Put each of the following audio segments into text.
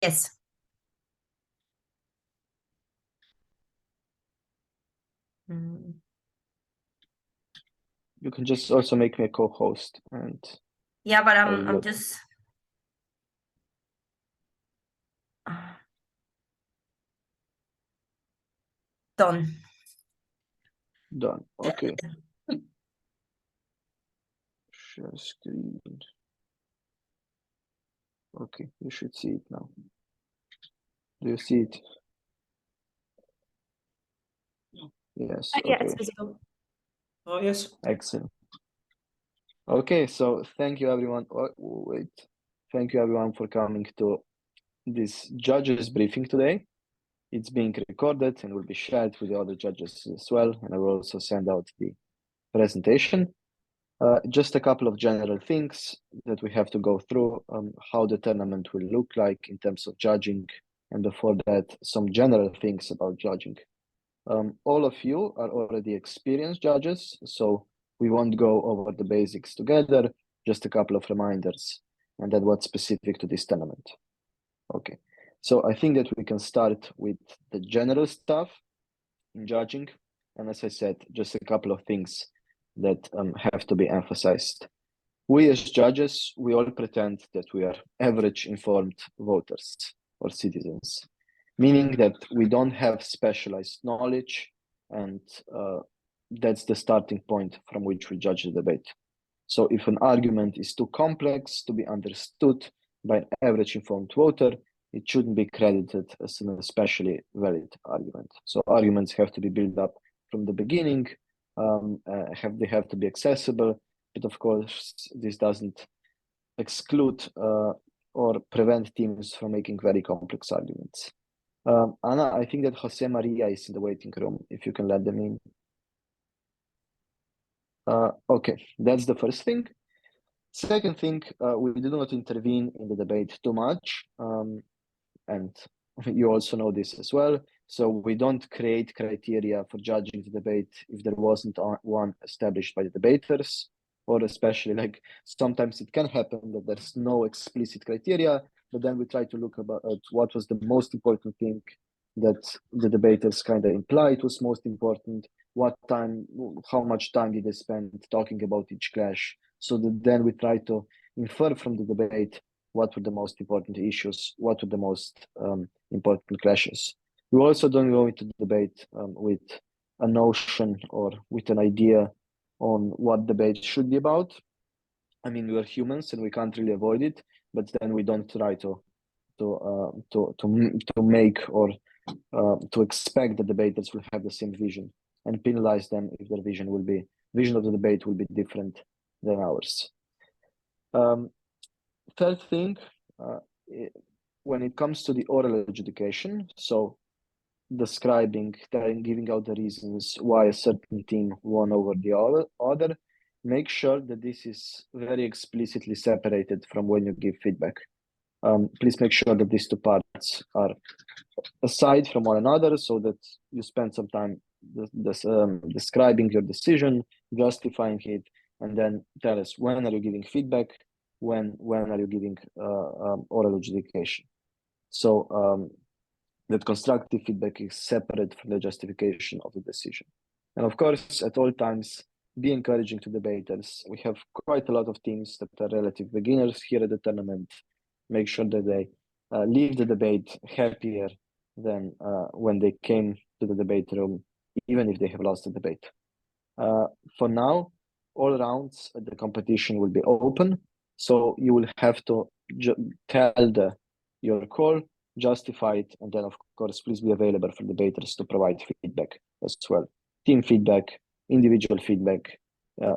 Yes. You can just also make me a co-host and yeah, but I'm just done. Done. Okay. Share screen. Okay, you should see it now. Do you see it? Yes. Yeah, Okay. it's visible. Oh, yes. Excellent. Okay, so thank you everyone. Oh, wait. Thank you everyone for coming to this judges briefing today. It's being recorded and will be shared with the other judges as well. And I will also send out the presentation. Just a couple of general things that we have to go through, how the tournament will look like in terms of judging. And before that, some general things about judging. All of you are already experienced judges, so we won't go over the basics together, just a couple of reminders, and then what's specific to this tournament. Okay, so I think that we can start with the general stuff in judging. And as I said, just a couple of things that have to be emphasized. We as judges, we all pretend that we are average informed voters or citizens, meaning that we don't have specialized knowledge, and that's the starting point from which we judge the debate. So if an argument is too complex to be understood by an average informed voter, it shouldn't be credited as an especially valid argument. So arguments have to be built up from the beginning, they have to be accessible, but of course, this doesn't exclude or prevent teams from making very complex arguments. Anna, I think that Jose Maria is in the waiting room, if you can let them in. Okay, that's the first thing. Second thing, we do not intervene in the debate too much, and you also know this as well. So we don't create criteria for judging the debate if there wasn't one established by the debaters, or especially like sometimes it can happen that there's no explicit criteria, but then we try to look at what was the most important thing that the debaters kind of implied was most important, how much time did they spend talking about each clash, so that then we try to infer from the debate what were the most important issues, what were the most important clashes. We also don't go into the debate with a notion or with an idea on what debate should be about. I mean, we are humans and we can't really avoid it, but then we don't try to make or to expect the debaters will have the same vision and penalize them if their vision of the debate will be different than ours. Third thing, when it comes to the oral adjudication, so describing, giving out the reasons why a certain team won over the other, make sure that this is very explicitly separated from when you give feedback. Please make sure that these two parts are aside from one another, so that you spend some time describing your decision, justifying it, and then tell us when are you giving feedback, when are you giving oral adjudication. So that constructive feedback is separate from the justification of the decision. And of course, at all times, be encouraging to debaters. We have quite a lot of teams that are relative beginners here at the tournament. Make sure that they leave the debate happier than when they came to the debate room, even if they have lost the debate. For now, all rounds at the competition will be open, so you will have to tell your call, justify it, and then of course please be available for debaters to provide feedback as well. Team feedback, individual feedback,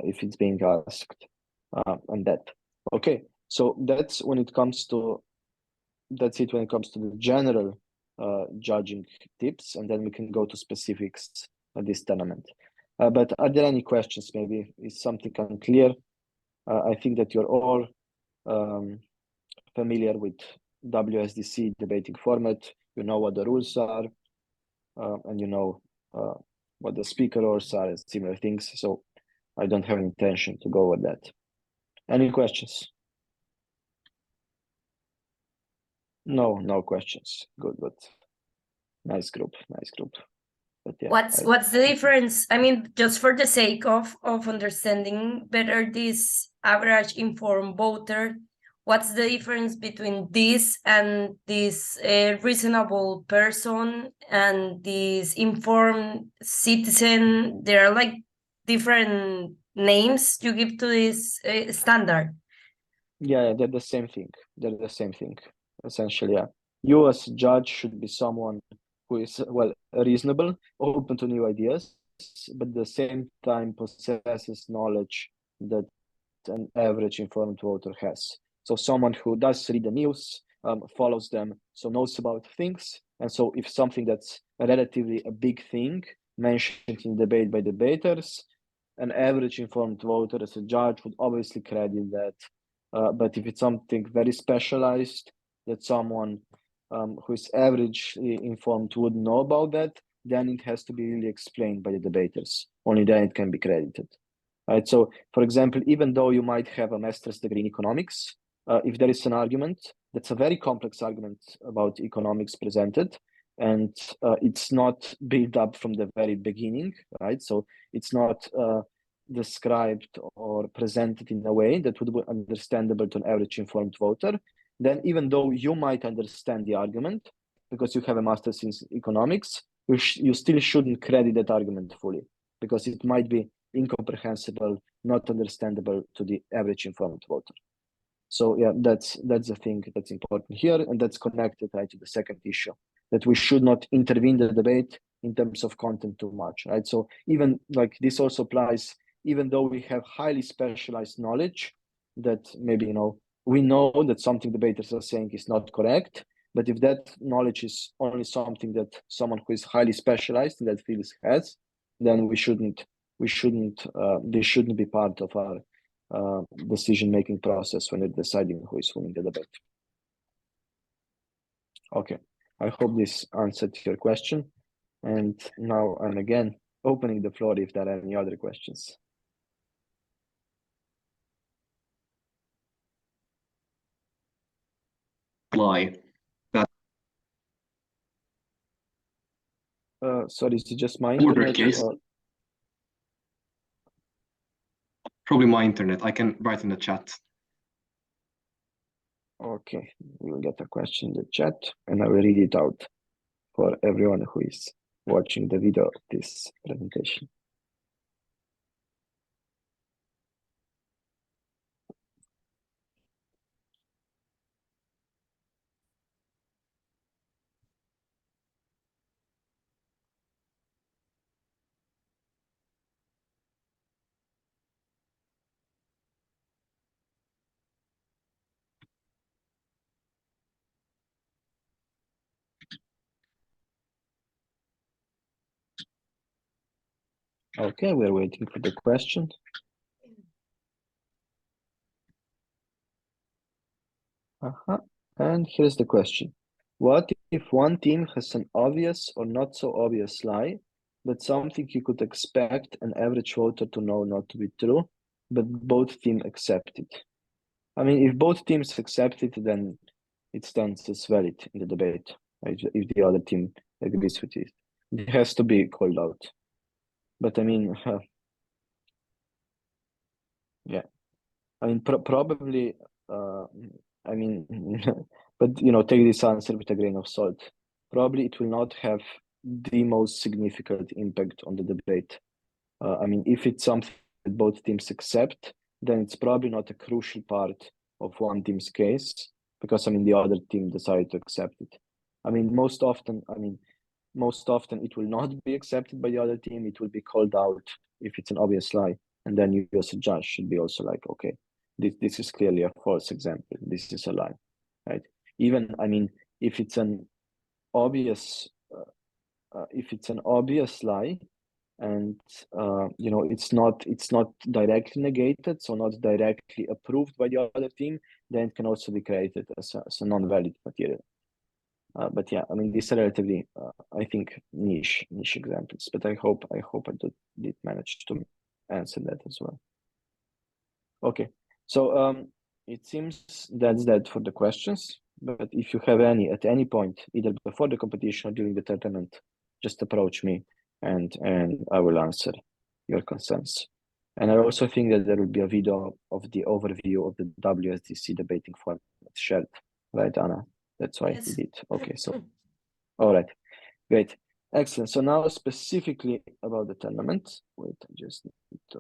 if it's being asked, and that. Okay, so that's it when it comes to the general judging tips, and then we can go to specifics of this tournament. But are there any questions? Maybe is something unclear? I think that you're all familiar with WSDC debating format. You know what the rules are, and you know what the speaker roles are and similar things. So I don't have an intention to go over that. Any questions? No questions. Good, but nice group. But yeah, what's the difference? I mean, just for the sake of understanding better this average informed voter, what's the difference between this and this reasonable person and this informed citizen? There are like different names you give to this standard. Yeah, they're the same thing. Essentially, yeah. You as a judge should be someone who is, well, reasonable, open to new ideas, but at the same time possesses knowledge that an average informed voter has. So someone who does read the news, follows them, so knows about things. And so if something that's relatively a big thing mentioned in debate by debaters, an average informed voter as a judge would obviously credit that. But if it's something very specialized that someone who is averagely informed would know about that, then it has to be really explained by the debaters. Only then it can be credited. Right. So, for example, even though you might have a master's degree in economics, if there is an argument that's a very complex argument about economics presented, and it's not built up from the very beginning, right? So it's not described or presented in a way that would be understandable to an average informed voter, then even though you might understand the argument because you have a master's in economics, you still shouldn't credit that argument fully because it might be incomprehensible, not understandable to the average informed voter. So yeah, that's the thing that's important here, and that's connected, right, to the second issue, that we should not intervene the debate in terms of content too much, right? So even like this also applies, even though we have highly specialized knowledge that maybe, you know, we know that something debaters are saying is not correct, but if that knowledge is only something that someone who is highly specialized in that field has, then this shouldn't be part of our decision-making process when you're deciding who is winning the debate. Okay, I hope this answered your question. And now I'm again opening the floor if there are any other questions. Lie. Sorry, is it just my Ordered internet? case. Probably my internet. I can write in the chat. Okay, we will get a question in the chat and I will read it out for everyone who is watching the video of this presentation. Okay, we're waiting for the question. And here's the question. What if one team has an obvious or not so obvious lie, but something you could expect an average voter to know not to be true, but both teams accept it? I mean, if both teams accept it, then it stands as valid in the debate, right? If the other team agrees with it. It has to be called out. But I mean, yeah. I mean, probably, I mean, but you know, take this answer with a grain of salt. Probably it will not have the most significant impact on the debate. I mean, if it's something that both teams accept, then it's probably not a crucial part of one team's case because I mean the other team decided to accept it. I mean, most often it will not be accepted by the other team. It will be called out if it's an obvious lie, and then you as a judge should be also like, okay, this is clearly a false example. This is a lie, right? Even I mean, if it's an obvious lie, and you know it's not directly negated, so not directly approved by the other team, then it can also be created as a non-valid material. But yeah, I mean, these are relatively, I think, niche examples. But I hope I did manage to answer that as well. Okay, so it seems that's that for the questions. But if you have any at any point, either before the competition or during the tournament, just approach me and I will answer your concerns. And I also think that there will be a video of the overview of the WSDC debating format shared, right, Anna? That's why Yes. we did. Okay, so all right, great, excellent. So now specifically about the tournament. Wait, I just need to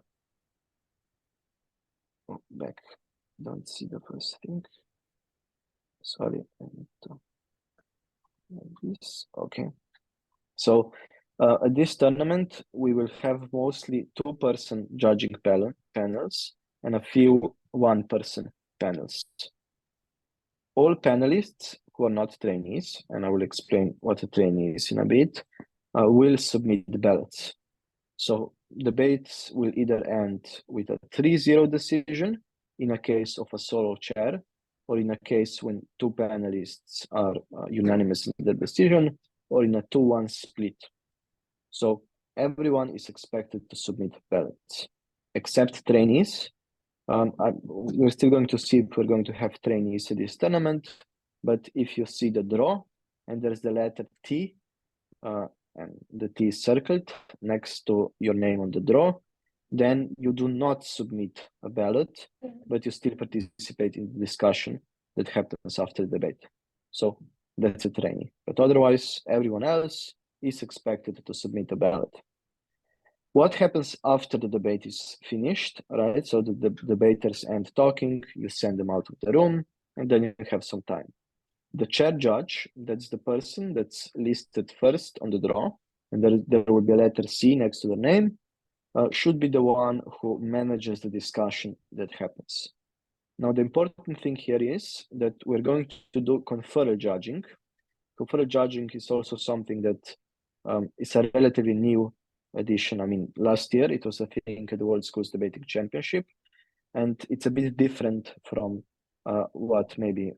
go back. Don't see the first thing. Sorry, I need to like this. Okay. So at this tournament, we will have mostly two-person judging panels and a few one-person panels. All panelists who are not trainees, and I will explain what a trainee is in a bit, will submit the ballots. So debates will either end with a 3-0 decision in a case of a solo chair, or in a case when two panelists are unanimous in the decision, or in a 2-1 split. So everyone is expected to submit ballots, except trainees. We're still going to see if we're going to have trainees at this tournament, but if you see the draw and there's the letter T, and the T is circled next to your name on the draw, then you do not submit a ballot, but you still participate in the discussion that happens after the debate. So that's a trainee. But otherwise, everyone else is expected to submit a ballot. What happens after the debate is finished, right? So the debaters end talking, you send them out of the room, and then you have some time. The chair judge, that's the person that's listed first on the draw, and there will be a letter C next to the name, should be the one who manages the discussion that happens. Now, the important thing here is that we're going to do conferral judging. Conferral judging is also something that is a relatively new addition. I mean, last year it was a thing at the World Schools Debating Championship, and it's a bit different from what maybe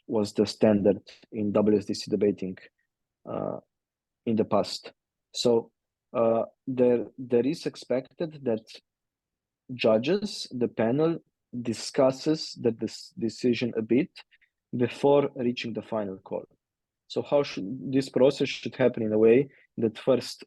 was the standard in WSDC debating in the past. So there is expected that judges, the panel, discusses the decision a bit before reaching the final call. So how should this process should happen in a way that first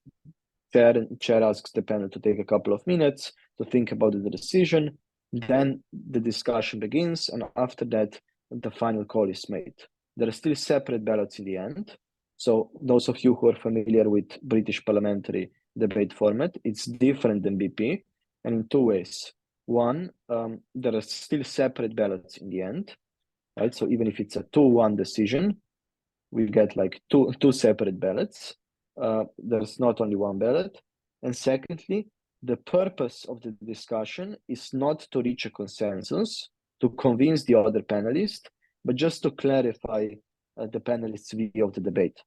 chair asks the panel to take a couple of minutes to think about the decision, then the discussion begins, and after that, the final call is made. There are still separate ballots in the end. So those of you who are familiar with British parliamentary debate format, it's different than BP, and in two ways. One, there are still separate ballots in the end, right? So even if it's a 2-1 decision, we get like two separate ballots. There's not only one ballot. And secondly, the purpose of the discussion is not to reach a consensus, to convince the other panelist, but just to clarify the panelists' view of the debate.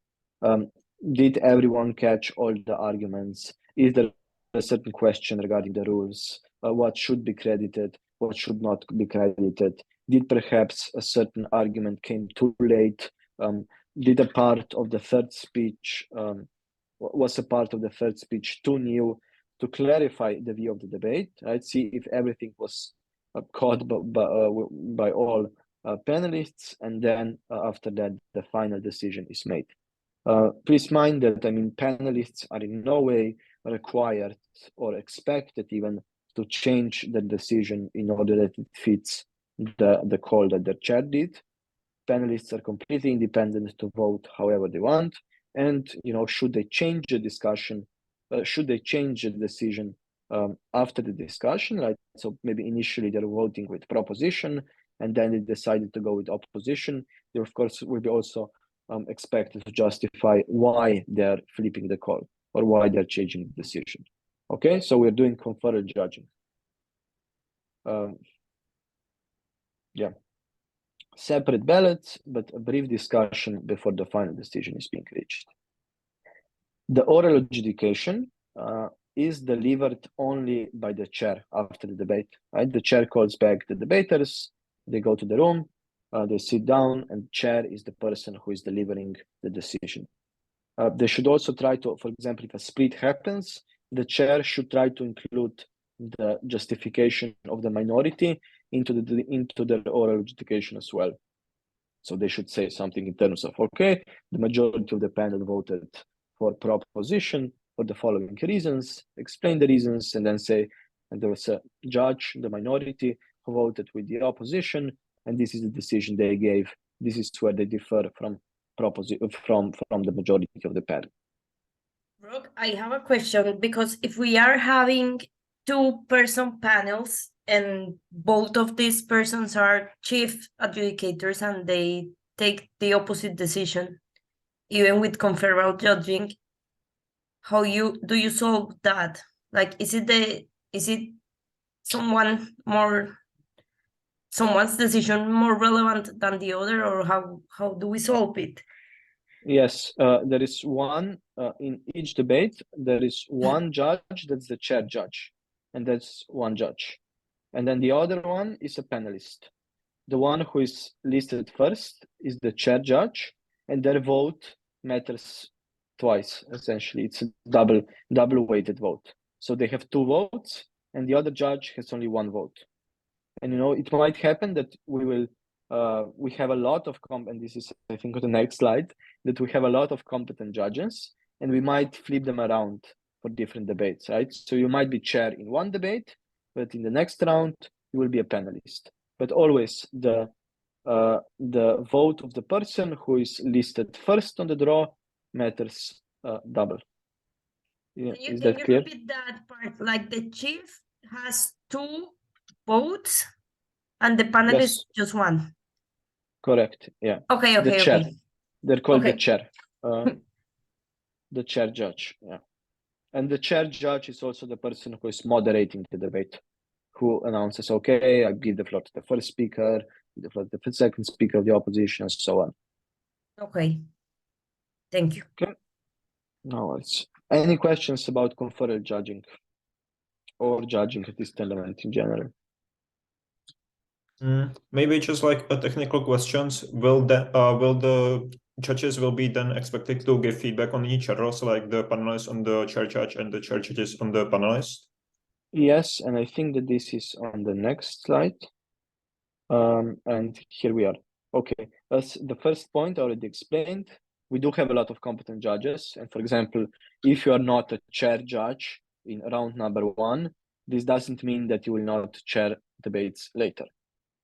Did everyone catch all the arguments? Is there a certain question regarding the rules? What should be credited? What should not be credited? Did perhaps a certain argument came too late? Did a part of the third speech, was a part of the third speech too new? To clarify the view of the debate, right? See if everything was caught by all panelists, and then after that, the final decision is made. Please mind that, I mean, panelists are in no way required or expected even to change the decision in order that it fits the call that the chair did. Panelists are completely independent to vote however they want, and should they change the discussion, should they change the decision after the discussion, right? So maybe initially they're voting with proposition, and then they decided to go with opposition. They of course will be also expected to justify why they're flipping the call or why they're changing the decision. Okay, so we're doing conferral judging. Yeah. Separate ballots, but a brief discussion before the final decision is being reached. The oral adjudication is delivered only by the chair after the debate, right? The chair calls back the debaters, they go to the room, they sit down, and chair is the person who is delivering the decision. They should also try to, for example, if a split happens, the chair should try to include the justification of the minority into the oral adjudication as well. So they should say something in terms of, okay, the majority of the panel voted for proposition for the following reasons, explain the reasons, and then say, and there was a judge, the minority, who voted with the opposition, and this is the decision they gave. This is where they differ from the majority of the panel. Brooke, I have a question, because if we are having 2-person panels and both of these persons are chief adjudicators and they take the opposite decision, even with conferral judging, how do you solve that? Like, is it someone's decision more relevant than the other, or how do we solve it? Yes, there is one in each debate. There is one judge that's the chair judge, and that's one judge. And then the other one is a panelist. The one who is listed first is the chair judge, and their vote matters twice, essentially. It's a double weighted vote. So they have 2 votes, and the other judge has only 1 vote. And it might happen that we have a lot of and this is, I think, on the next slide, that we have a lot of competent judges, and we might flip them around for different debates, right? So you might be chair in one debate, but in the next round you will be a panelist. But always the vote of the person who is listed first on the draw matters double. Yeah, is that clear? Can you repeat that part? Like, the chief has 2 votes and the panelist Yes. just 1. Correct. Yeah. Okay. The chair. Okay. They're called the Okay. chair. The chair judge. Yeah. And the chair judge is also the person who is moderating the debate, who announces, okay, I give the floor to the first speaker, the floor to the second speaker of the opposition, and so on. Okay. Thank you. Okay. No worries. Any questions about conferral judging or judging at this element in general? Maybe just like a technical questions. Will the judges will be then expected to give feedback on each other, so like the panelists on the chair judge and the chair judges on the panelist? Yes, and I think that this is on the next slide. And here we are. Okay, as the first point already explained, we do have a lot of competent judges. And for example, if you are not a chair judge in round number 1, this doesn't mean that you will not chair debates later.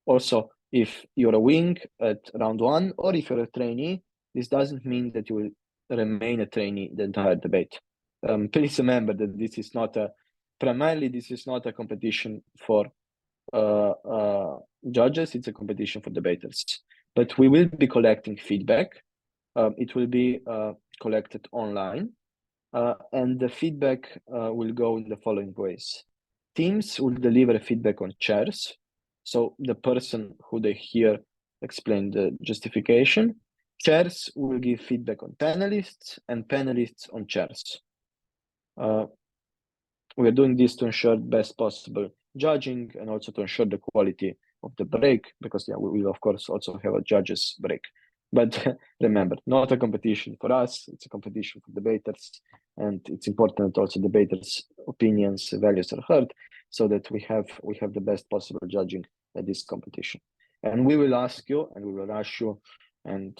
Also, if you're a wing at round 1, or if you're a trainee, this doesn't mean that you will remain a trainee the entire debate. Please remember that this is not primarily a competition for judges, it's a competition for debaters. But we will be collecting feedback. It will be collected online, and the feedback will go in the following ways. Teams will deliver feedback on chairs. So the person who they hear explain the justification. Chairs will give feedback on panelists, and panelists on chairs. We are doing this to ensure best possible judging and also to ensure the quality of the break, because we will of course also have a judges break. But remember, not a competition for us, it's a competition for debaters, and it's important that also debaters' opinions, values are heard, so that we have the best possible judging at this competition. And we will ask you, and we will rush you, and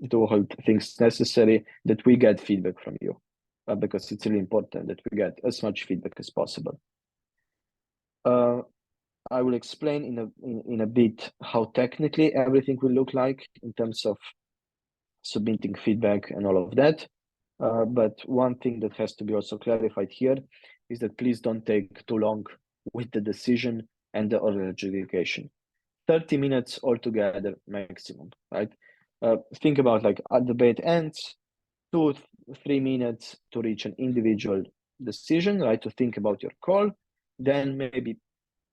do all things necessary that we get feedback from you, because it's really important that we get as much feedback as possible. I will explain in a bit how technically everything will look like in terms of submitting feedback and all of that. But one thing that has to be also clarified here is that please don't take too long with the decision and the oral adjudication. 30 minutes altogether maximum, right? Think about, like, a debate ends, 2-3 minutes to reach an individual decision, right? To think about your call, then maybe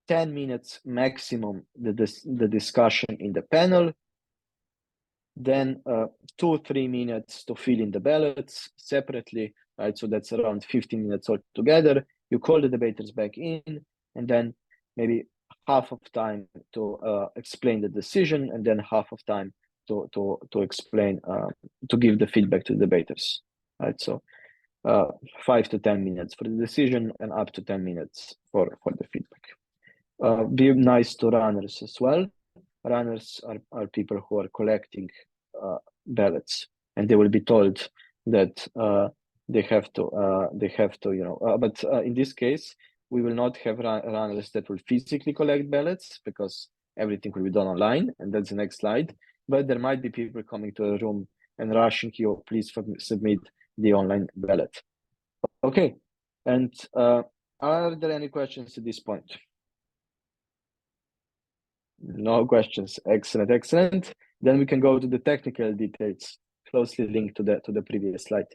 10 minutes maximum the discussion in the panel, then 2-3 minutes to fill in the ballots separately, right? So that's around 15 minutes altogether. You call the debaters back in, and then maybe half of time to explain the decision, and then half of time to explain, to give the feedback to the debaters, right? So 5 to 10 minutes for the decision and up to 10 minutes for the feedback. Be nice to runners as well. runners are people who are collecting ballots, and they will be told that they have to, but in this case, we will not have runners that will physically collect ballots because everything will be done online, and that's the next slide. But there might be people coming to a room and rushing you, please submit the online ballot. Okay, and are there any questions at this point? No questions. Excellent, excellent. Then we can go to the technical details, closely linked to the previous slide.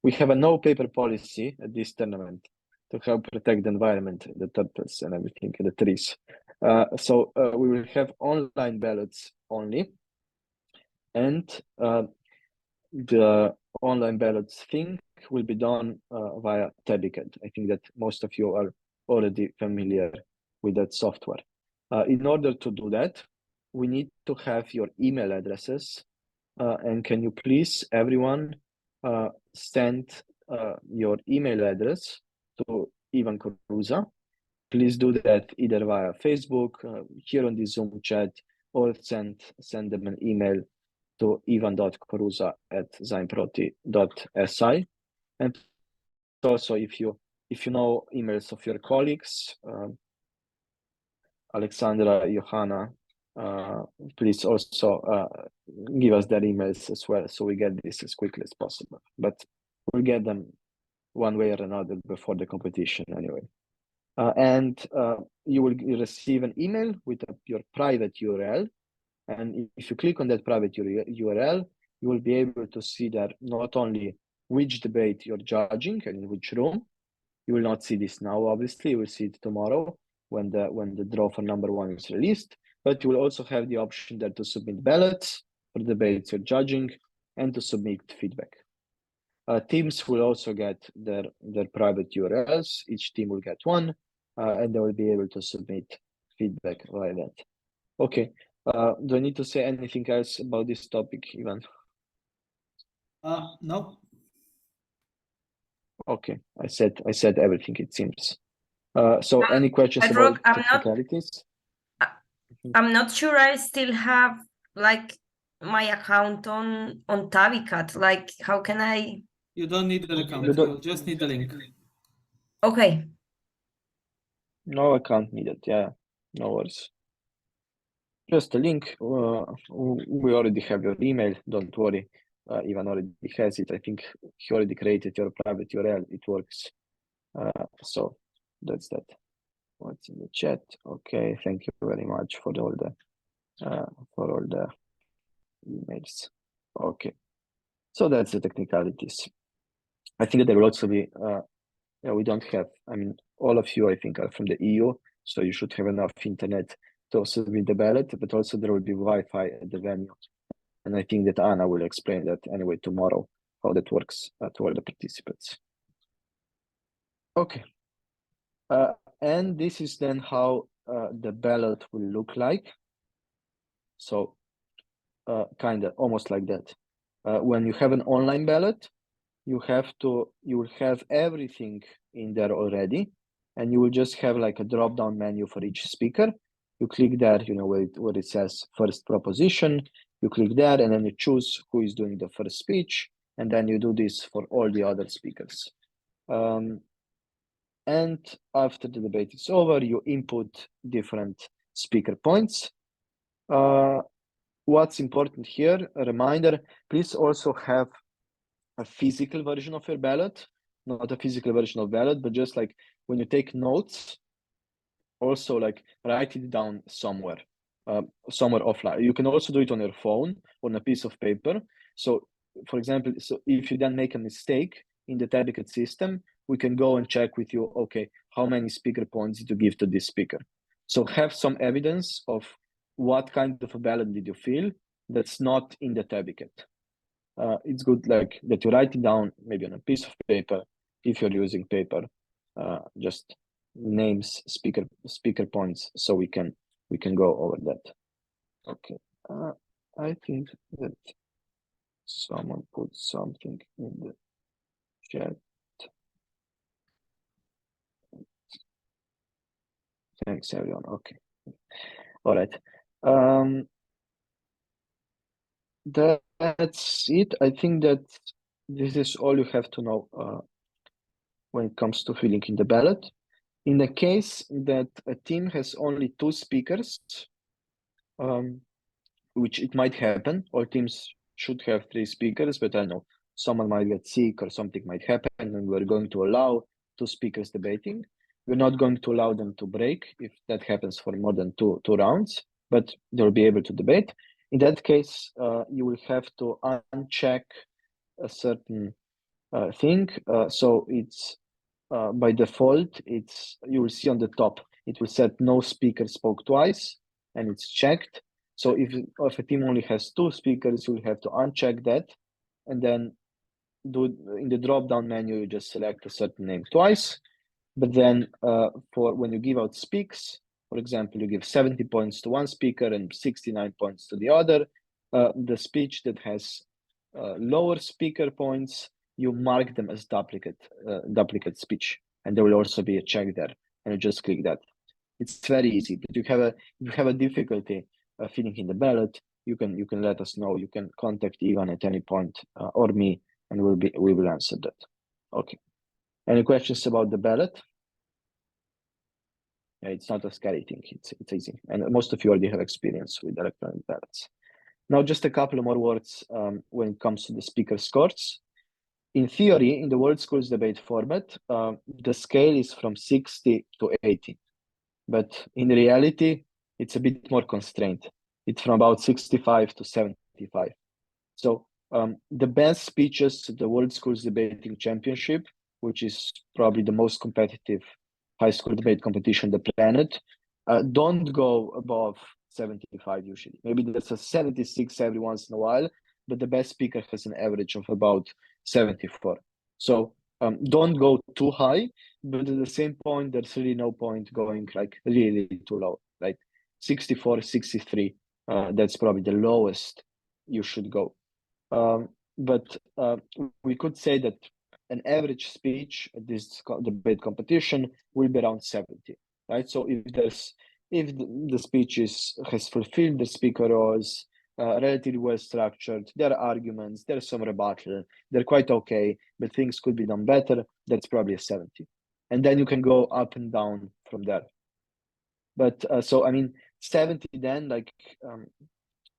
We have a no paper policy at this tournament to help protect the environment, the turtles and everything, and the trees. So we will have online ballots only, and the online ballots thing will be done via Adjudicator. I think that most of you are already familiar with that software. In order to do that, we need to have your email addresses. And can you please, everyone, send your email address to Ivan Koruza? Please do that either via Facebook, here on the Zoom chat, or send them an email to ivan.koruza@zymeproti.si. And also, if you know emails of your colleagues, Alexandra, Johanna, please also give us their emails as well, so we get this as quickly as possible. But we'll get them one way or another before the competition anyway. And you will receive an email with your private URL. And if you click on that private URL, you will be able to see that not only which debate you're judging and in which room. You will not see this now, obviously. You will see it tomorrow when the draw for number 1 is released. But you will also have the option there to submit ballots for debates you're judging and to submit feedback. Teams will also get their private URLs. Each team will get one, and they will be able to submit feedback via that. Okay. Do I need to say anything else about this topic, Ivan? No. Okay, I said everything, it seems. So any questions about technicalities? I'm not sure I still have like my account on Activa-t. Like, how can I? You don't need an account. You just need a link. Okay. No account needed. Yeah, no worries. Just a link. We already have your email. Don't worry. Ivan already has it. I think he already created your private URL. It works. So that's that. What's in the chat? Okay, thank you very much for all the emails. Okay, so that's the technicalities. I think that there will also be. We don't have. I mean, all of you, I think, are from the EU, so you should have enough internet to submit the ballot. But also there will be Wi-Fi at the venue, and I think that Anna will explain that anyway tomorrow how that works to all the participants. Okay. And this is then how the ballot will look like. So kind of almost like that. When you have an online ballot, you will have everything in there already, and you will just have like a drop-down menu for each speaker. You click there, where it says first proposition, you click there, and then you choose who is doing the first speech, and then you do this for all the other speakers. And after the debate is over, you input different speaker points. What's important here, a reminder, please also have a physical version of your ballot, not a physical version of ballot, but just like when you take notes, also like write it down somewhere offline. You can also do it on your phone, on a piece of paper. So for example, so if you then make a mistake in the Adjudicate system, we can go and check with you, okay, how many speaker points did you give to this speaker? So have some evidence of what kind of a ballot did you fill that's not in the Adjudicate. It's good like that you write it down maybe on a piece of paper if you're using paper, just names, speaker points, so we can go over that. Okay, I think that someone put something in the chat. Thanks everyone. Okay, all right. That's it. I think that this is all you have to know when it comes to filling in the ballot. In the case that a team has only 2 speakers, which it might happen, all teams should have 3 speakers, but I know someone might get sick or something might happen, and we're going to allow 2 speakers debating. We're not going to allow them to break if that happens for more than two rounds, but they'll be able to debate. In that case, you will have to uncheck a certain thing. So it's by default, you will see on the top, it will set no speaker spoke twice, and it's checked. So if a team only has 2 speakers, you'll have to uncheck that, and then in the drop-down menu, you just select a certain name twice. But then for when you give out speaks, for example, you give 70 points to one speaker and 69 points to the other, the speech that has lower speaker points, you mark them as duplicate speech, and there will also be a check there, and you just click that. It's very easy. But if you have a difficulty filling in the ballot, you can let us know. You can contact Ivan at any point or me, and we will answer that. Okay. Any questions about the ballot? Yeah, it's not a scary thing. It's easy, and most of you already have experience with electronic ballots. Now, just a couple more words when it comes to the speaker scores. In theory, in the World Schools debate format, the scale is from 60 to 80. But in reality, it's a bit more constrained. It's from about 65 to 75. So the best speeches at the World Schools Debating Championship, which is probably the most competitive high school debate competition on the planet, don't go above 75 usually. Maybe there's a 76 every once in a while, but the best speaker has an average of about 74. So don't go too high, but at the same point, there's really no point going like really too low, like 64, 63. That's probably the lowest you should go. But we could say that an average speech at this debate competition will be around 70, right? So if the speech has fulfilled the speaker roles, relatively well structured, there are arguments, there's some rebuttal, they're quite okay, but things could be done better, that's probably a 70. And then you can go up and down from there. But so, I mean, 70 then, like,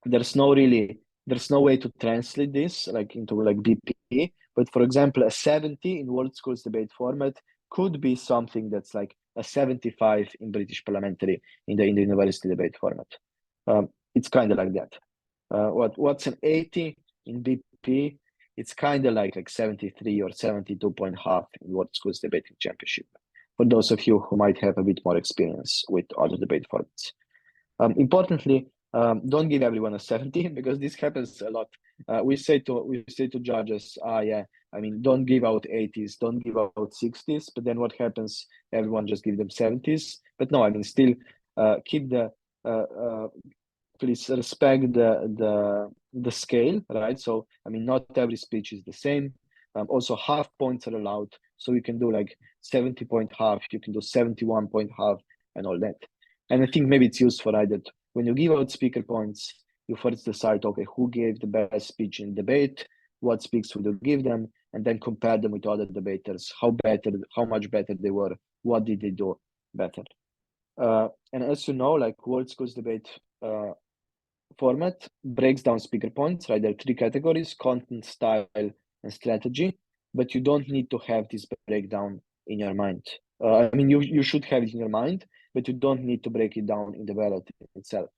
there's no way to translate this like into like BP, but for example, a 70 in World Schools debate format could be something that's like a 75 in British parliamentary in the university debate format. It's kind of like that. What's an 80 in BP? It's kind of like 73 or 72.5 in World Schools debating championship. For those of you who might have a bit more experience with other debate formats. Importantly, don't give everyone a 70 because this happens a lot. We say to judges, I mean, don't give out 80s, don't give out 60s, but then what happens? Everyone just give them 70s. But no, I mean, still keep the please respect the scale, right? So I mean, not every speech is the same. Also, half points are allowed, so you can do like 70-point half, you can do 71-point half, and all that. And I think maybe it's useful, right, that when you give out speaker points, you first decide, okay, who gave the best speech in debate, what speaks would you give them, and then compare them with other debaters, how much better they were, what did they do better. And as you know, like World Schools debate format breaks down speaker points, right? There are 3 categories: content, style, and strategy, but you don't need to have this breakdown in your mind. I mean, you should have it in your mind, but you don't need to break it down in the ballot itself.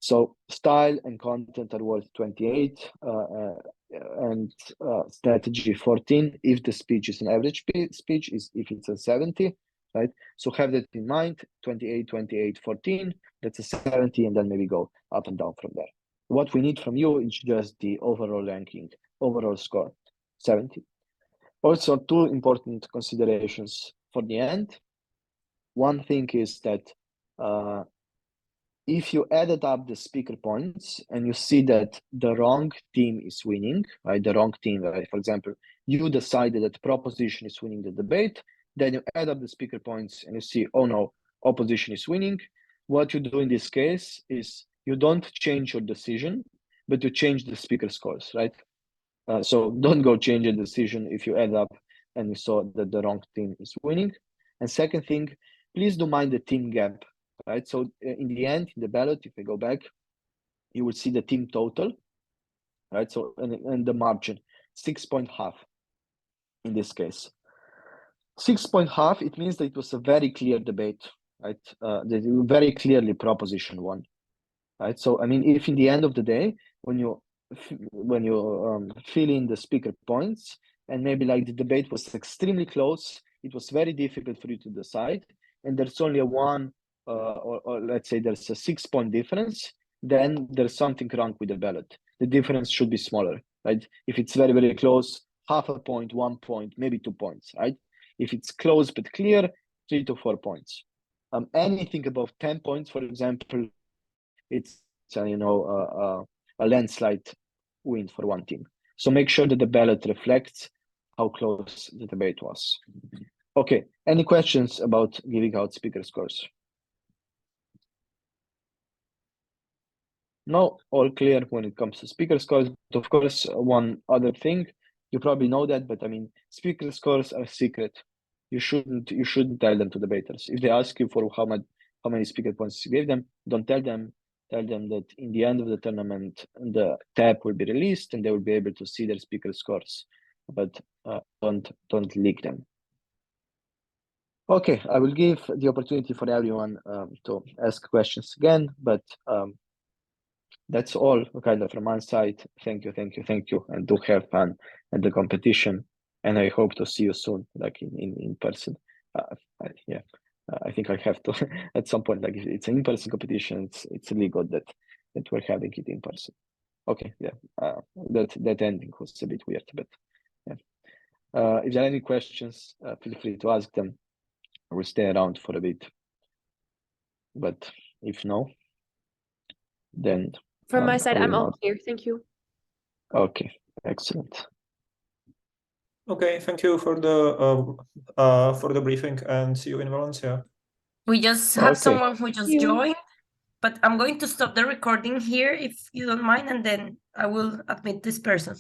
So style and content are worth 28, and strategy 14 if the speech is an average speech, if it's a 70, right? So have that in mind, 28, 28, 14, that's a 70, and then maybe go up and down from there. What we need from you is just the overall ranking, overall score, 70. Also, 2 important considerations for the end. One thing is that if you added up the speaker points and you see that the wrong team is winning, right? The wrong team, right? For example, you decided that proposition is winning the debate, then you add up the speaker points and you see, oh no, opposition is winning. What you do in this case is you don't change your decision, but to change the speaker scores, right? So don't go change a decision if you add up and you saw that the wrong team is winning. And second thing, please don't mind the team gap, right? So in the end, in the ballot, if we go back, you will see the team total, right? So and the margin, 6.5 in this case. 6.5, it means that it was a very clear debate, right? That you very clearly proposition won, right? So I mean, if in the end of the day, when you fill in the speaker points, and maybe like the debate was extremely close, it was very difficult for you to decide, and there's only a one, or let's say there's a 6-point difference, then there's something wrong with the ballot. The difference should be smaller, right? If it's very, very close, half a point, 1 point, maybe 2 points, right? If it's close but clear, 3 to 4 points. Anything above 10 points, for example, it's a landslide win for one team. So make sure that the ballot reflects how close the debate was. Okay, any questions about giving out speaker scores? No, all clear when it comes to speaker scores. Of course, one other thing, you probably know that, but I mean, speaker scores are secret. You shouldn't tell them to debaters. If they ask you for how many speaker points you gave them, don't tell them. Tell them that in the end of the tournament, the tab will be released and they will be able to see their speaker scores, but don't leak them. Okay, I will give the opportunity for everyone to ask questions again, but that's all kind of from my side. Thank you, and do have fun at the competition. And I hope to see you soon, like in person. I think I have to at some point, like it's an in-person competition. It's really good that we're having it in person. Okay, yeah. That ending was a bit weird, but yeah. If there are any questions, feel free to ask them. I will stay around for a bit. But if no, then from my side, I will I'm all not. clear. Thank you. Okay, excellent. Okay, thank you for the briefing, and see you in Valencia. We just have Okay. someone who just you. joined, but I'm going to stop the recording here if you don't mind, and then I will admit this person.